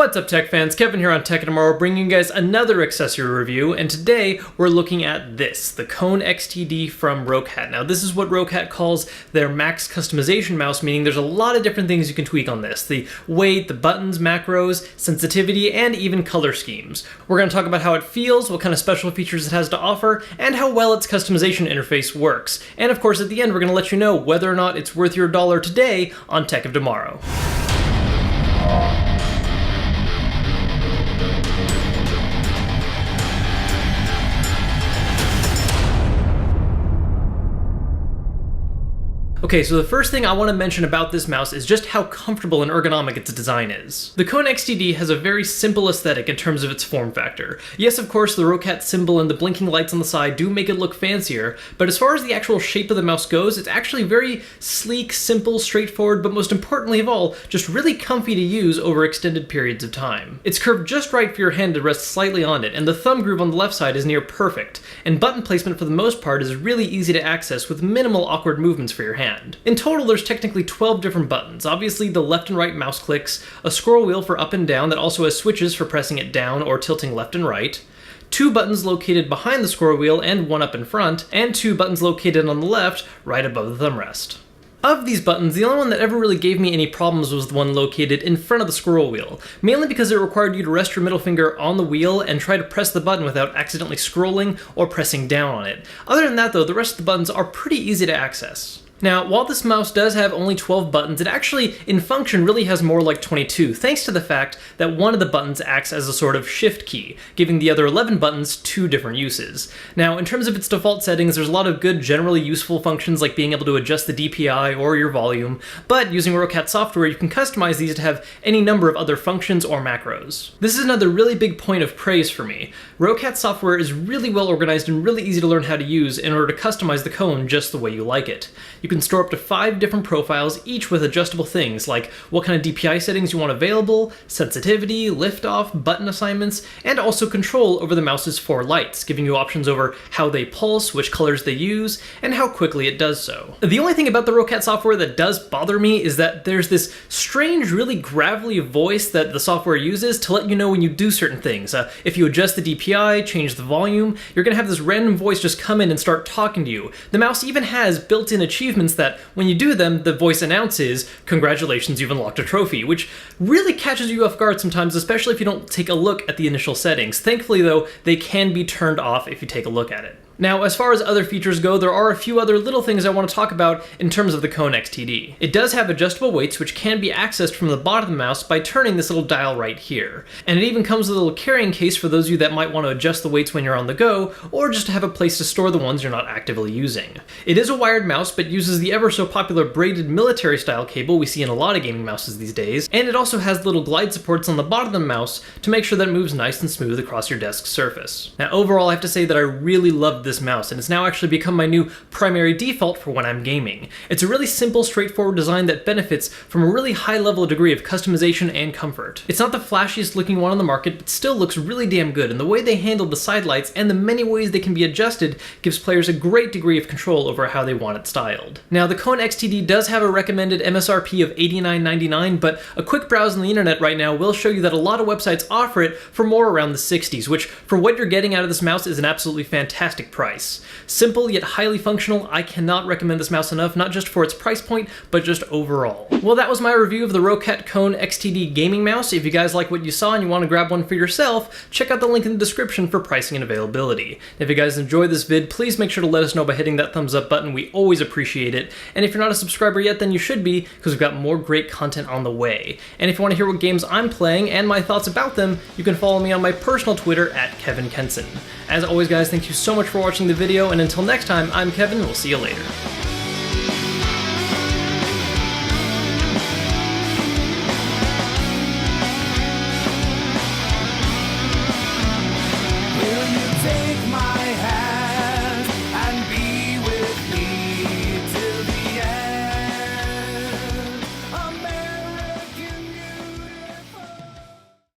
What's up tech fans, Kevin here on Tech Tomorrow bringing you guys another accessory review, and today we're looking at this, the Kone XTD from Roccat. Now this is what Roccat calls their max customization mouse, meaning there's a lot of different things you can tweak on this. The weight, the buttons, macros, sensitivity, and even color schemes. We're going to talk about how it feels, what kind of special features it has to offer, and how well its customization interface works. And of course at the end we're going to let you know whether or not it's worth your dollar today on Tech of Tomorrow. Okay, so the first thing I want to mention about this mouse is just how comfortable and ergonomic its design is. The Kone XTD has a very simple aesthetic in terms of its form factor. Yes, of course, the Roccat symbol and the blinking lights on the side do make it look fancier, but as far as the actual shape of the mouse goes, it's actually very sleek, simple, straightforward, but most importantly of all, just really comfy to use over extended periods of time. It's curved just right for your hand to rest slightly on it, and the thumb groove on the left side is near perfect, and button placement for the most part is really easy to access with minimal awkward movements for your hand. In total, there's technically 12 different buttons. Obviously, the left and right mouse clicks, a scroll wheel for up and down that also has switches for pressing it down or tilting left and right, 2 buttons located behind the scroll wheel and one up in front, and 2 buttons located on the left, right above the thumb rest. Of these buttons, the only one that ever really gave me any problems was the one located in front of the scroll wheel, mainly because it required you to rest your middle finger on the wheel and try to press the button without accidentally scrolling or pressing down on it. Other than that though, the rest of the buttons are pretty easy to access. Now, while this mouse does have only 12 buttons, it actually, in function, really has more like 22, thanks to the fact that one of the buttons acts as a sort of shift key, giving the other 11 buttons 2 different uses. Now, in terms of its default settings, there's a lot of good, generally useful functions like being able to adjust the DPI or your volume, but using Roccat software, you can customize these to have any number of other functions or macros. This is another really big point of praise for me. Roccat software is really well organized and really easy to learn how to use in order to customize the Kone just the way you like it. You can store up to 5 different profiles, each with adjustable things like what kind of DPI settings you want available, sensitivity, lift-off, button assignments, and also control over the mouse's 4 lights, giving you options over how they pulse, which colors they use, and how quickly it does so. The only thing about the Roccat software that does bother me is that there's this strange, really gravelly voice that the software uses to let you know when you do certain things. If you adjust the DPI, change the volume, you're going to have this random voice just come in and start talking to you. The mouse even has built-in achievements that when you do them, the voice announces, "Congratulations, you've unlocked a trophy," which really catches you off guard sometimes, especially if you don't take a look at the initial settings. Thankfully though, they can be turned off if you take a look at it. Now, as far as other features go, there are a few other little things I want to talk about in terms of the Kone XTD. It does have adjustable weights which can be accessed from the bottom of the mouse by turning this little dial right here. And it even comes with a little carrying case for those of you that might want to adjust the weights when you're on the go, or just to have a place to store the ones you're not actively using. It is a wired mouse, but uses the ever so popular braided military style cable we see in a lot of gaming mouses these days, and it also has little glide supports on the bottom of the mouse to make sure that it moves nice and smooth across your desk surface. Now overall, I have to say that I really love this mouse, and it's now actually become my new primary default for when I'm gaming. It's a really simple, straightforward design that benefits from a really high level degree of customization and comfort. It's not the flashiest looking one on the market, but still looks really damn good, and the way they handled the side lights and the many ways they can be adjusted gives players a great degree of control over how they want it styled. Now, the Kone XTD does have a recommended MSRP of $89.99, but a quick browse on the internet right now will show you that a lot of websites offer it for more around the 60s, which for what you're getting out of this mouse is an absolutely fantastic price. Simple yet highly functional, I cannot recommend this mouse enough, not just for its price point, but just overall. Well, that was my review of the Roccat Kone XTD gaming mouse. If you guys like what you saw and you want to grab one for yourself, check out the link in the description for pricing and availability. If you guys enjoyed this vid, please make sure to let us know by hitting that thumbs up button. We always appreciate it. And if you're not a subscriber yet, then you should be, because we've got more great content on the way. And if you want to hear what games I'm playing and my thoughts about them, you can follow me on my personal Twitter at Kevin Kenson. As always guys, thank you so much for watching the video, and until next time, I'm Kevin, we'll see you later.